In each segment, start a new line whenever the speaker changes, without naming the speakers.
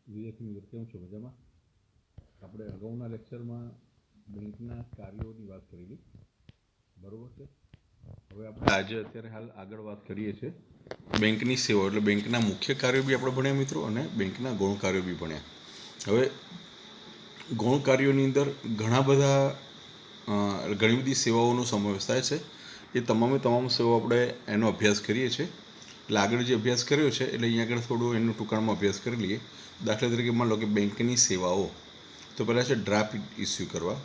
વિદ્યાર્થી મિત્રો કેમ છો? મજામાં? આપણે અગાઉના લેક્ચરમાં બેંકના કાર્યોની વાત કરેલી, બરોબર છે. હવે આપણે આજે અત્યારે હાલ આગળ વાત કરીએ છીએ બેંકની સેવા, એટલે બેંકના મુખ્ય કાર્યો બી આપણે ભણ્યા મિત્રો, અને બેંકના ગૌણ કાર્યો બી ભણ્યા. હવે ગૌણ કાર્યોની અંદર ઘણી બધી સેવાઓનો સમાવેશ થાય છે. એ તમામ સેવાઓ આપણે એનો અભ્યાસ કરીએ છીએ. એટલે આગળ જે અભ્યાસ કર્યો છે એટલે અહીંયા આગળ થોડો એનો ટૂંકાણમાં અભ્યાસ કરી લઈએ. દાખલા તરીકે માની લો કે બેંકની સેવાઓ, તો પહેલાં છે ડ્રાફ્ટ ઇસ્યુ કરવા.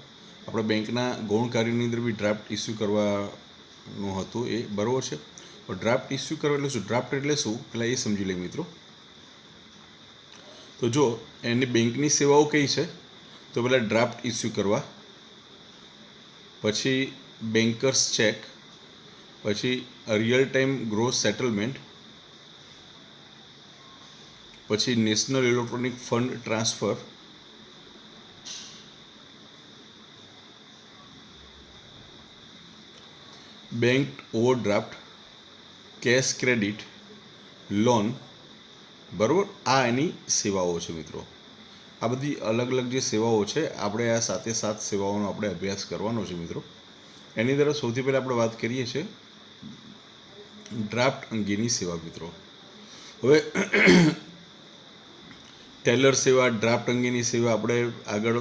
આપણે બેંકના ગૌણ કાર્યોની અંદર બી ડ્રાફ્ટ ઇસ્યુ કરવાનું હતું, એ બરાબર છે. ડ્રાફ્ટ ઇસ્યુ કરવા એટલે શું? ડ્રાફ્ટ એટલે શું પહેલાં એ સમજી લઈએ મિત્રો. તો જો એની બેંકની સેવાઓ કઈ છે, તો પહેલાં ડ્રાફ્ટ ઇસ્યુ કરવા, પછી બેન્કર્સ ચેક, પછી રિયલ ટાઈમ ગ્રોસ સેટલમેન્ટ, પછી national electronic fund transfer, bank overdraft, cache credit, loan, બરાબર. આ એની સેવાઓ છે મિત્રો. આ બધી અલગ અલગ જે સેવાઓ છે, આપણે આ સાથે સાત સેવાઓનો આપણે અભ્યાસ કરવાનો છે મિત્રો. એની અંદર સૌથી પહેલાં આપણે વાત કરીએ છીએ ડ્રાફ્ટ અંગેની સેવા મિત્રો. હવે ટેલર સેવા, ડ્રાફ્ટ અંગેની સેવા આપણે આગળ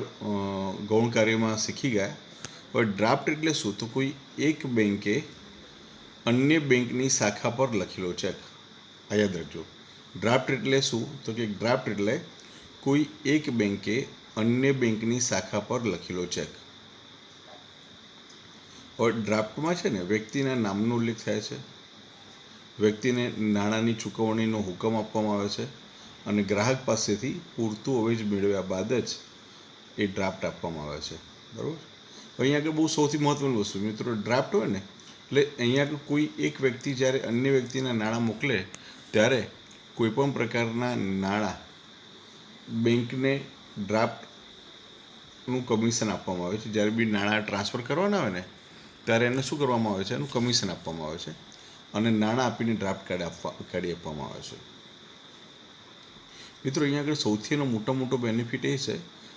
ગૌણ કાર્યમાં શીખી ગયા. હવે ડ્રાફ્ટ એટલે શું? તો કોઈ એક બેંકે અન્ય બેંકની શાખા પર લખેલો ચેક. આ યાદ રાખજો. ડ્રાફ્ટ એટલે શું? તો કે ડ્રાફ્ટ એટલે કોઈ એક બેંકે અન્ય બેંકની શાખા પર લખેલો ચેક. હવે ડ્રાફ્ટમાં છે ને વ્યક્તિના નામનો ઉલ્લેખ થાય છે, વ્યક્તિને નાણાંની ચૂકવણીનો હુકમ આપવામાં આવે છે, અને ગ્રાહક પાસેથી પૂરતું અવેજ મેળવ્યા બાદ જ એ ડ્રાફ્ટ આપવામાં આવે છે, બરાબર. અહીંયા આગળ બહુ સૌથી મહત્વની વસ્તુ મિત્રો, ડ્રાફ્ટ હોય ને એટલે અહીંયા આગળ કોઈ એક વ્યક્તિ જ્યારે અન્ય વ્યક્તિના નાણાં મોકલે ત્યારે કોઈપણ પ્રકારના નાણાં બેંકને ડ્રાફ્ટનું કમિશન આપવામાં આવે છે. જ્યારે બી નાણાં ટ્રાન્સફર કરવાના હોય ને ત્યારે એને શું કરવામાં આવે છે? એનું કમિશન આપવામાં આવે છે, અને નાણાં આપીને ડ્રાફ્ટ કાઢી આપવામાં આવે છે. મિત્રો અહીંયા આગળ સૌથી એનો મોટો બેનિફિટ એ છે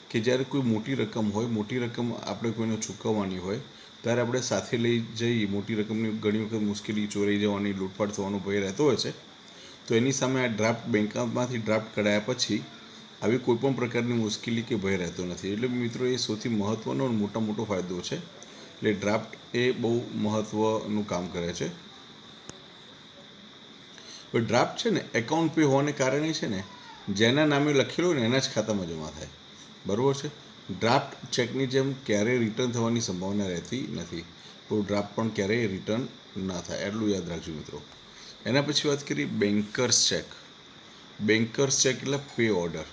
કે જ્યારે કોઈ મોટી રકમ હોય, મોટી રકમ આપણે કોઈને ચૂકવવાની હોય, ત્યારે આપણે સાથે લઈ જઈ મોટી રકમની ઘણી વખત મુશ્કેલી, ચોરાઈ જવાની, લૂંટફાટ થવાનો ભય રહેતો હોય છે. તો એની સામે આ ડ્રાફ્ટ બેંકમાંથી ડ્રાફ્ટ કઢાયા પછી આવી કોઈપણ પ્રકારની મુશ્કેલી કે ભય રહેતો નથી. એટલે મિત્રો એ સૌથી મહત્ત્વનો અને મોટો ફાયદો છે. એટલે ડ્રાફ્ટ એ બહુ મહત્ત્વનું કામ કરે છે. ડ્રાફ્ટ છે ને એકાઉન્ટ પે હોવાને કારણે છે ને જેના નામે લખેલું હોય ને એના જ ખાતામાં જમા થાય, બરાબર છે. ડ્રાફ્ટ ચેકની જેમ ક્યારેય રિટર્ન થવાની સંભાવના રહેતી નથી. તો ડ્રાફ્ટ પણ ક્યારેય રિટર્ન ના થાય, એટલું યાદ રાખજો મિત્રો. એના પછી વાત કરીએ બેન્કર્સ ચેક. બેન્કર્સ ચેક એટલે પે ઓર્ડર.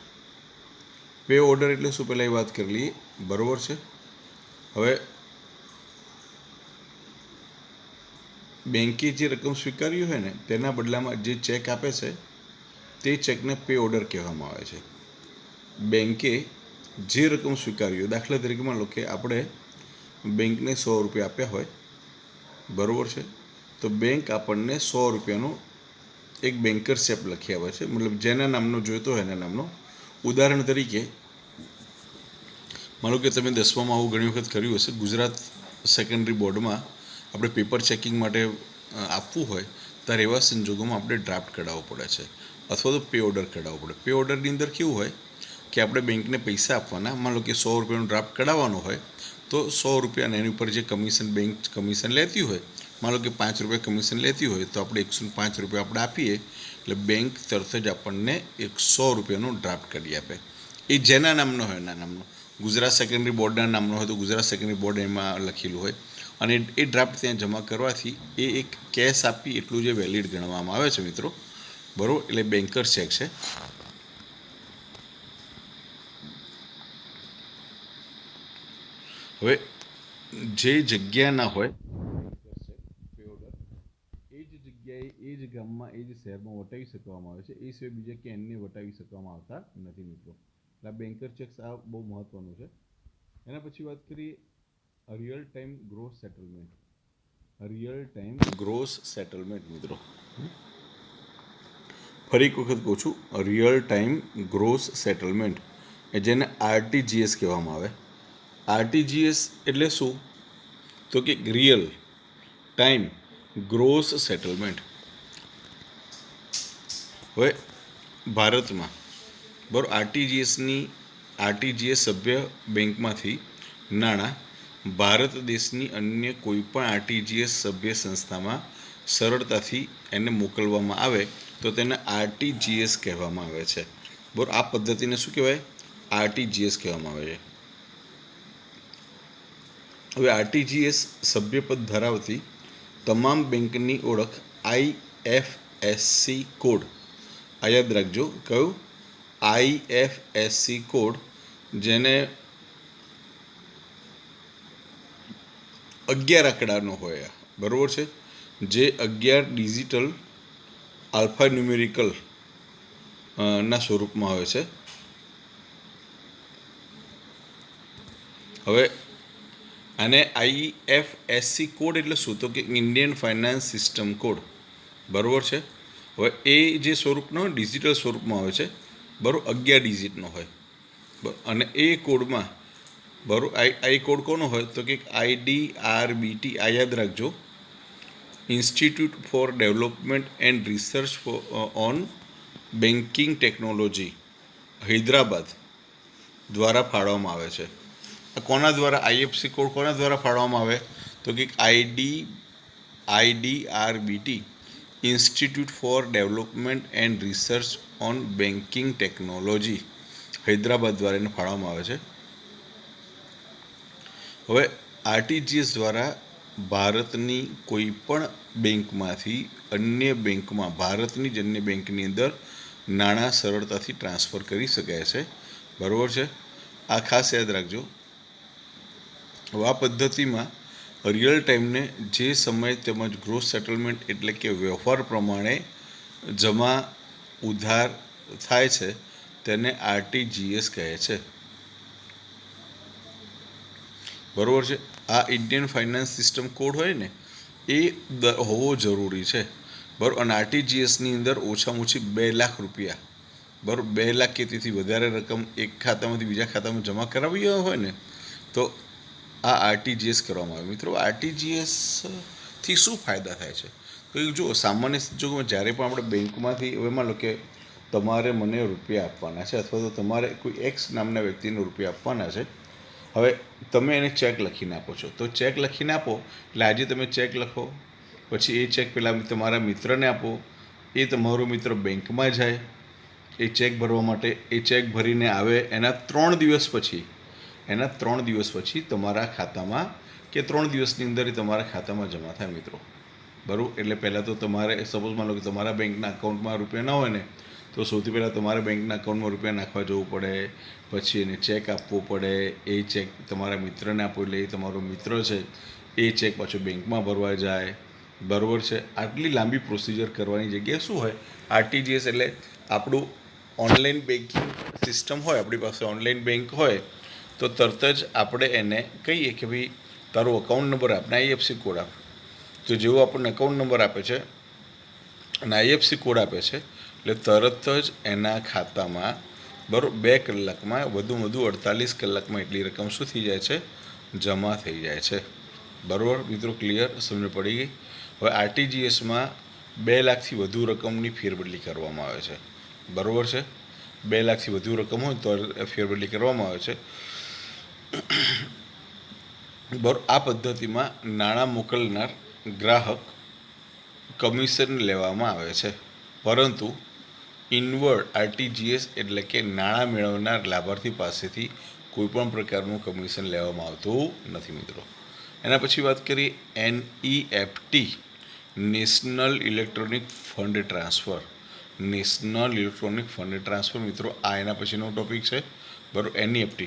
પે ઓર્ડર એટલે શું પહેલાં એ વાત કરી લઈએ, બરાબર છે. હવે બેંકે જે રકમ સ્વીકારી હોય ને તેના બદલામાં જે ચેક આપે છે તે ચેકને પે ઓર્ડર કહેવામાં આવે છે. બેંકે જે રકમ સ્વીકારી હોય, દાખલા તરીકે માની લો કે આપણે બેંકને 100 રૂપિયા આપ્યા હોય, બરાબર છે. તો બેંક આપણને 100 રૂપિયાનો એક બેન્કર્સ ચેક લખી આવે છે, મતલબ જેના નામનો જોઈતો હોય એના નામનો. ઉદાહરણ તરીકે માનો કે તમે 10મામાં આવું ઘણી વખત કર્યું હશે, ગુજરાત સેકન્ડરી બોર્ડમાં આપણે પેપર ચેકિંગ માટે આપવું હોય ત્યારે એવા સંજોગોમાં આપણે ડ્રાફ્ટ કઢાવવો પડે છે, અથવા તો પે ઓર્ડર કઢાવવો પડે. પે ઓર્ડરની અંદર કેવું હોય કે આપણે બેંકને પૈસા આપવાના, માનો કે 100 રૂપિયાનો ડ્રાફ્ટ કઢાવવાનો હોય તો 100 રૂપિયા એની ઉપર જે બેંક કમિશન લેતી હોય, માનો કે 5 રૂપિયા કમિશન લેતી હોય, તો આપણે 105 રૂપિયા આપણે આપીએ એટલે બેંક તરત જ આપણને 100 રૂપિયાનો ડ્રાફ્ટ કાઢી આપે. એ જેના નામનો હોય એના નામનો. ગુજરાત સેકન્ડરી બોર્ડના નામનો હોય તો ગુજરાત સેકન્ડરી બોર્ડ એમાં લખેલું હોય, અને એ ડ્રાફ્ટ ત્યાં જમા કરવાથી એ એક કેશ આપી એટલું જે વેલિડ ગણવામાં આવે છે મિત્રો, બરાબર. એટલે બેન્કર ચેક છે. હવે જે જગ્યા ના હોય પે ઓર્ડર એ જ જગ્યાએ, એ જ ગામમાં, એ જ શહેરમાં વટાવી શકવામાં આવે છે. એ સિવાય બીજા ક્યાંય અન્ય વટાવી શકવામાં આવતા નથી મિત્રો. એટલે આ બેન્કર ચેક્સ આ બહુ મહત્વનું છે. એના પછી વાત કરીએ real time gross settlement. Real time gross settlement મિત્રો. ફરી એક વખત કહું છું, રિયલ ટાઈમ ગ્રોસ સેટલમેન્ટ, જેને આરટીજીએસ કહેવામાં આવે. આરટીજીએસ એટલે શું? તો કે રિયલ ટાઈમ ગ્રોસ સેટલમેન્ટ. હવે ભારતમાં બરાબર આરટીજીએસ સભ્ય બેંકમાંથી નાણાં ભારત દેશની અન્ય કોઈ પણ આરટીજીએસ સભ્ય સંસ્થામાં સરળતાથી એને મોકલવામાં આવે તો તેને આરટીજીએસ કહેવામાં આવે છે. બરાબર, આ પદ્ધતિને શું કહેવાય? આરટીજીએસ કહેવામાં આવે છે. હવે આરટીજીએસ સભ્યપદ ધરાવતી તમામ બેંકની ઓળખ આઈએફએસસી કોડ, આ યાદ રાખજો, કયું? આઈએફએસસી કોડ, જેને 11 આંકડાનો હોય, બરાબર છે, જે 11 ડિજિટલ આલ્ફાન્યુમેરિકલ ના સ્વરૂપમાં હોય છે. હવે આને આઈએફએસસી કોડ એટલે શું? તો કે ઇન્ડિયન ફાઇનાન્સ સિસ્ટમ કોડ, બરાબર છે. હવે એ જે સ્વરૂપનો ડિજિટલ સ્વરૂપમાં હોય છે, બરાબર, 11 ડિજિટનો હોય, અને એ કોડમાં બરાબર આ કોડ કોનો હોય? તો કે IDRBT, આ યાદ રાખજો, institute four development and research on banking technology, Hyderabad દ્વારા ફાળવવામાં આવે છે. કોના દ્વારા? આઈએફસી કોડ કોના દ્વારા ફાળવવામાં આવે? તો કે IDRBT, institute four development and research on banking technology, Hyderabad દ્વારા એને ફાળવવામાં આવે છે. હવે આરટીજીએસ દ્વારા ભારતની કોઈ પણ બેંકમાંથી અન્ય બેંકમાં, ભારતની જ અન્ય બેંકની અંદર નાણાં સરળતાથી ટ્રાન્સફર કરી શકાય છે, બરાબર છે. આ ખાસ યાદ રાખજો. હવે આ પદ્ધતિમાં રિયલ ટાઈમને જે સમય તેમજ ગ્રોસ સેટલમેન્ટ એટલે કે વ્યવહાર પ્રમાણે જમા ઉધાર થાય છે તેને આરટીજીએસ કહે છે, બરાબર છે. આ ઇન્ડિયન ફાઇનાન્સ સિસ્ટમ કોડ હોય ને એ હોવો જરૂરી છે, બરાબર. અને આરટીજીએસની અંદર ઓછામાં ઓછી 2 લાખ રૂપિયા, બરાબર, 2 લાખ કે તેથી વધારે રકમ એક ખાતામાંથી બીજા ખાતામાં જમા કરાવી હોય ને તો આ આરટીજીએસ કરવામાં આવે. મિત્રો, આરટીજીએસથી શું ફાયદા થાય છે? તો જુઓ, સામાન્ય સંજોગોમાં જ્યારે પણ આપણે બેંકમાંથી, હવે માનો કે તમારે મને રૂપિયા આપવાના છે, અથવા તો તમારે કોઈ એક્સ નામના વ્યક્તિને રૂપિયા આપવાના છે. હવે તમે એને ચેક લખીને આપો છો, તો ચેક લખીને આપો એટલે આજે તમે ચેક લખો, પછી એ ચેક પહેલાં તમારા મિત્રને આપો, એ તમારો મિત્ર બેંકમાં જાય એ ચેક ભરવા માટે, એ ચેક ભરીને આવે એના 3 દિવસ પછી તમારા ખાતામાં, કે 3 દિવસની અંદર એ તમારા ખાતામાં જમા થાય મિત્રો, બરાબર. એટલે પહેલાં તો તમારે સપોઝ માનો કે તમારા બેંકના અકાઉન્ટમાં રૂપિયા ના હોય ને તો સૌથી પહેલાં તમારે બેંકના અકાઉન્ટમાં રૂપિયા નાખવા જવું પડે, પછી એને ચેક આપવો પડે, એ ચેક તમારા મિત્રને આપો એટલે એ તમારો મિત્ર છે, એ ચેક પાછો બેંકમાં ભરવા જાય, બરાબર છે. આટલી લાંબી પ્રોસિજર કરવાની જગ્યાએ શું હોય, આરટીજીએસ એટલે આપણું ઓનલાઈન બેન્કિંગ સિસ્ટમ હોય, આપણી પાસે ઓનલાઈન બેંક હોય તો તરત જ આપણે એને કહીએ કે ભાઈ તારો અકાઉન્ટ નંબર આપને આઈએફસી કોડ આપ. તો જેવો આપણને અકાઉન્ટ નંબર આપે છે અને આઈએફસી કોડ આપે છે એટલે તરત જ એના ખાતામાં, બરાબર, 2 કલાકમાં, વધુમાં વધુ 48 કલાકમાં એટલી રકમ શું થઈ જાય છે? જમા થઈ જાય છે, બરાબર. મિત્રો, ક્લિયર? સમજ પડી ગઈ? હવે આરટીજીએસમાં 2 લાખથી વધુ રકમની ફેરબદલી કરવામાં આવે છે, બરાબર છે. 2 લાખથી વધુ રકમ હોય તો ફેરબદલી કરવામાં આવે છે, બરાબર. આ પદ્ધતિમાં નાણાં મોકલનાર ગ્રાહક કમિશન લેવામાં આવે છે, પરંતુ ઇનવર્ડ આરટીજીએસ એટલે કે નાણાં મેળવનાર લાભાર્થી પાસેથી કોઈપણ પ્રકારનું કમિશન લેવામાં આવતું નથી મિત્રો. એના પછી વાત કરીએ NEFT, national electronic fund transfer. મિત્રો, આ એના પછીનો ટોપિક છે, બરાબર, NEFT.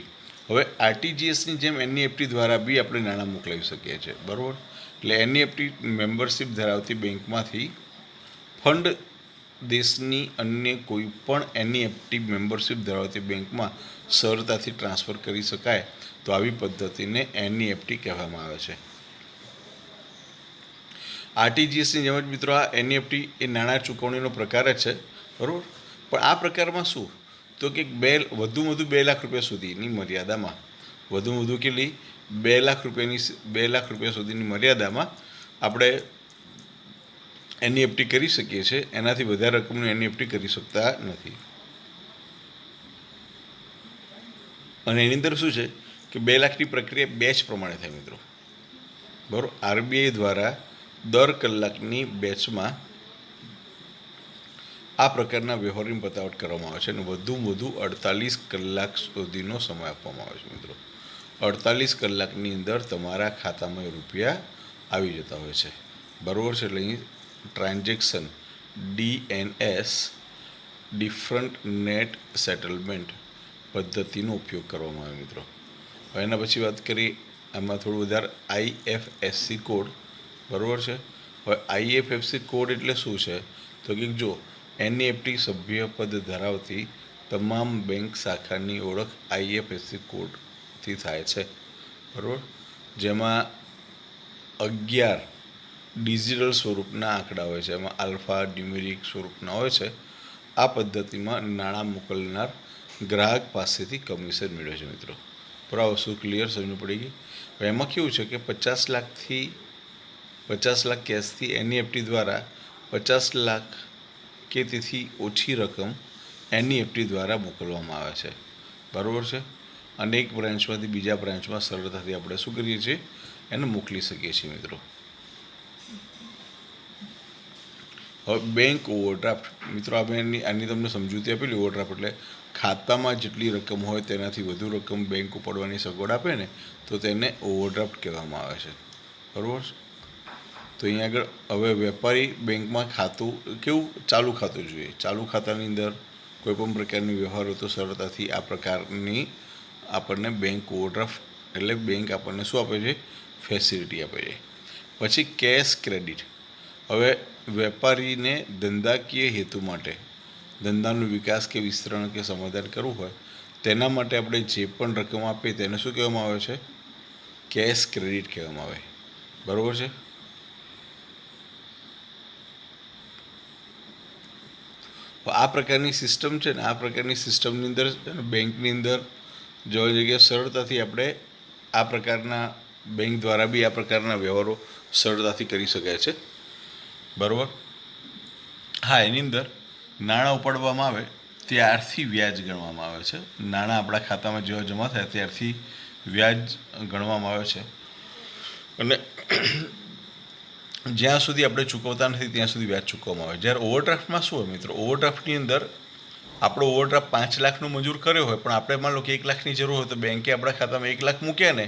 હવે આરટીજીએસની જેમ NEFT દ્વારા બી આપણે નાણાં મોકલાવી શકીએ છીએ, બરાબર. એટલે NEFT મેમ્બરશિપ ધરાવતી બેંકમાંથી ફંડ દેશની અન્ય કોઈ પણ NEFT મેમ્બરશિપ ધરાવતી બેંકમાં સરળતાથી ટ્રાન્સફર કરી શકાય તો આવી પદ્ધતિને NEFT કહેવામાં આવે છે. આરટીજીએસની જેમ જ મિત્રો આ NEFT એ નાણાં ચૂકવણીનો પ્રકાર જ છે, બરાબર. પણ આ પ્રકારમાં શું, તો કે વધુમાં વધુ 2 લાખ રૂપિયા સુધીની મર્યાદામાં, વધુમાં વધુ કેટલી, 2 લાખ રૂપિયાની, 2 લાખ રૂપિયા સુધીની મર્યાદામાં આપણે એનઈએફટી કરી શકીએ છીએ. એનાથી વધારે રકમનું એનઈએફટી કરી શકતા નથી. અને એની અંદર શું છે કે 2 લાખની પ્રક્રિયા બેચ પ્રમાણે થાય મિત્રો. બરાબર. આરબીઆઈ દ્વારા દર કલાકની બેચમાં આ પ્રકારના વ્યવહારની પતાવટ કરવામાં આવે છે અને વધુમાં વધુ 48 કલાક સુધીનો સમય આપવામાં આવે છે મિત્રો. 48 કલાકની અંદર તમારા ખાતામાં રૂપિયા આવી જતા હોય છે. બરાબર છે. એટલે અહીં transaction DNS, different net settlement પદ્ધતિનો ઉપયોગ કરવામાં આવે મિત્રો. હવે એના પછી વાત કરીએ આમાં થોડું વધારે IFSC કોડ. બરાબર છે. હવે IFSC કોડ એટલે શું છે, તો કે જો એનઈએફટી સભ્યપદ ધરાવતી તમામ બેંક શાખાની ઓળખ IFSC કોડથી થાય છે. બરાબર. જેમાં 11 ડિજિટલ સ્વરૂપના આંકડા હોય છે. એમાં આલ્ફા ન્યુમેરિક સ્વરૂપના હોય છે. આ પદ્ધતિમાં નાણાં મોકલનાર ગ્રાહક પાસેથી કમિશન મેળવે છે મિત્રો. પર આ વસ્તુ ક્લિયર સમજ પડી ગઈ. એમાં કેવું છે કે 50 લાખ કેશથી એનઈએફટી દ્વારા 50 લાખ કે તેથી ઓછી રકમ એનઈએફટી દ્વારા મોકલવામાં આવે છે. બરાબર છે. અને એક બ્રાન્ચમાંથી બીજા બ્રાન્ચમાં સરળતાથી આપણે શું કરીએ છીએ, એને મોકલી શકીએ છીએ મિત્રો. હવે બેંક ઓવરડ્રાફ્ટ મિત્રો, આપણે આની તમને સમજૂતી આપેલી. ઓવરડ્રાફ્ટ એટલે ખાતામાં જેટલી રકમ હોય તેનાથી વધુ રકમ બેંક ઉપાડવાની સગવડ આપે ને, તો તેને ઓવરડ્રાફ્ટ કહેવામાં આવે છે. બરાબર. તો અહીંયા આગળ હવે વેપારી બેંકમાં ખાતું કેવું, ચાલુ ખાતું જોઈએ. ચાલુ ખાતાની અંદર કોઈપણ પ્રકારની વ્યવહાર હોય તો સરળતાથી આ પ્રકારની આપણને બેંક ઓવરડ્રાફ્ટ એટલે બેંક આપણને શું આપે છે, ફેસિલિટી આપે છે. પછી કેશ ક્રેડિટ. હવે વેપારીને ધંધાકીય હેતુ માટે, ધંધાનો વિકાસ કે વિસ્તરણ કે સમાધાન કરવું હોય તેના માટે આપણે જે પણ રકમ આપીએ તેને શું કહેવામાં આવે છે, કેશ ક્રેડિટ કહેવામાં આવે. બરાબર છે. આ પ્રકારની સિસ્ટમ છે ને, આ પ્રકારની સિસ્ટમની અંદર બેંકની અંદર જોવા જઈએ સરળતાથી આપણે આ પ્રકારના બેંક દ્વારા બી આ પ્રકારના વ્યવહારો સરળતાથી કરી શકાય છે. બરાબર. હા, એની અંદર નાણાં ઉપાડવામાં આવે ત્યારથી વ્યાજ ગણવામાં આવે છે. નાણાં આપણા ખાતામાં જેવા જમા થાય ત્યારથી વ્યાજ ગણવામાં આવે છે. અને જ્યાં સુધી આપણે ચૂકવતા નથી ત્યાં સુધી વ્યાજ ચૂકવવામાં આવે. જ્યારે ઓવરડ્રાફ્ટમાં શું હોય મિત્રો, ઓવરડ્રાફ્ટની અંદર આપણો ઓવરડ્રાફ્ટ 5 લાખનું મંજૂર કર્યો હોય, પણ આપણે માન લો કે 1 લાખની જરૂર હોય તો બેંકે આપણા ખાતામાં 1 લાખ મૂક્યા ને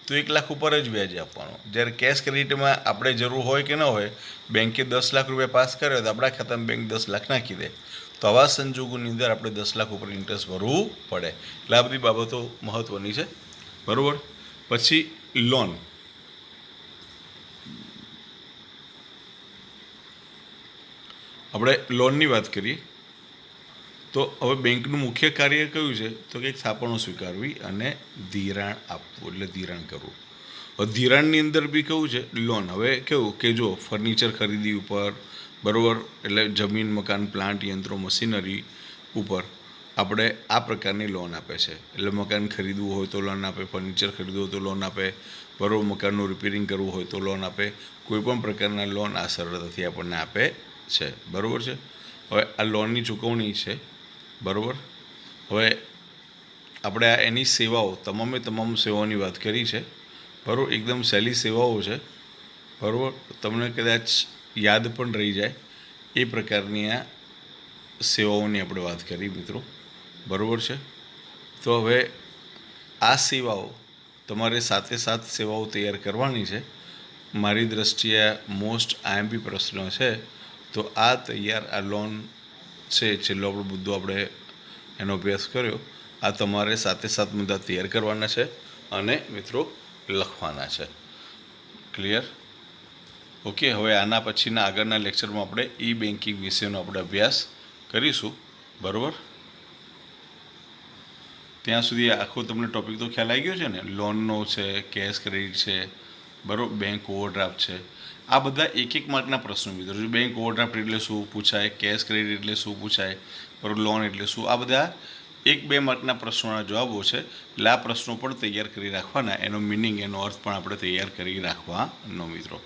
તો 1 લાખ ઉપર જ વ્યાજ આપવાનું. જ્યારે કેશ ક્રેડિટમાં આપણે જરૂર હોય કે ન હોય, બેંકે 10 લાખ રૂપિયા પાસ કર્યો તો આપણા ખાતામાં બેંક 10 લાખ નાખી દે. તો આવા સંજોગોની અંદર આપણે 10 લાખ ઉપર ઇન્ટરેસ્ટ ભરવું પડે. એટલે આ બધી બાબતો મહત્ત્વની છે. બરાબર. પછી લોન. આપણે લોનની વાત કરીએ તો હવે બેંકનું મુખ્ય કાર્ય કયું છે, તો કે થાપણો સ્વીકારવી અને ધિરાણ આપવું, એટલે ધિરાણ કરવું. હવે ધિરાણની અંદર બી કેવું છે, લોન. હવે કેવું કે જો ફર્નિચર ખરીદી ઉપર, બરાબર, એટલે જમીન, મકાન, પ્લાન્ટ, યંત્રો, મશીનરી ઉપર આપણે આ પ્રકારની લોન આપે છે. એટલે મકાન ખરીદવું હોય તો લોન આપે, ફર્નિચર ખરીદવું હોય તો લોન આપે, બરાબર, મકાનનું રિપેરિંગ કરવું હોય તો લોન આપે. કોઈપણ પ્રકારના લોન આ સરળતાથી આપણને આપે છે. બરાબર છે. હવે આ લોનની ચૂકવણી છે. બરાબર. હવે આપણે આ એની સેવાઓ, તમામ સેવાઓની વાત કરી છે. બરાબર. એકદમ સહેલી સેવાઓ છે. બરાબર. તમને કદાચ યાદ પણ રહી જાય એ પ્રકારની આ સેવાઓની આપણે વાત કરી મિત્રો. બરાબર છે. તો હવે આ સેવાઓ તમારે સાથે સેવાઓ તૈયાર કરવાની છે. મારી દ્રષ્ટિએ મોસ્ટ IMP પ્રશ્ન છે. તો આ તૈયાર આ લોન છે, છેલ્લો આપણો મુદ્દો આપણે એનો અભ્યાસ કર્યો. આ તમારે સાથે મુદ્દા તૈયાર કરવાના છે અને મિત્રો લખવાના છે. ક્લિયર? ઓકે. હવે આના પછીના આગળના લેક્ચરમાં આપણે ઈ બેન્કિંગ વિશેનો આપણે અભ્યાસ કરીશું. બરાબર. ત્યાં સુધી આખો તમને ટોપિક તો ખ્યાલ આવી ગયો છે ને. લોનનો છે, કેશ ક્રેડિટ છે, બરાબર, બેંક ઓવરડ્રાફ્ટ છે. આ બધા એક એક માર્કના પ્રશ્નો મિત્રો છે. બેંક ઓવરડ્રાફ્ટ એટલે શું પૂછાય, કેશ ક્રેડિટ એટલે શું પૂછાય, બરાબર, લોન એટલે શું, આ બધા 1-2 માર્કના પ્રશ્નોના જવાબો છે. એટલે આ પ્રશ્નો પણ તૈયાર કરી રાખવાના, એનો મિનિંગ, એનો અર્થ પણ આપણે તૈયાર કરી રાખવાનો મિત્રો.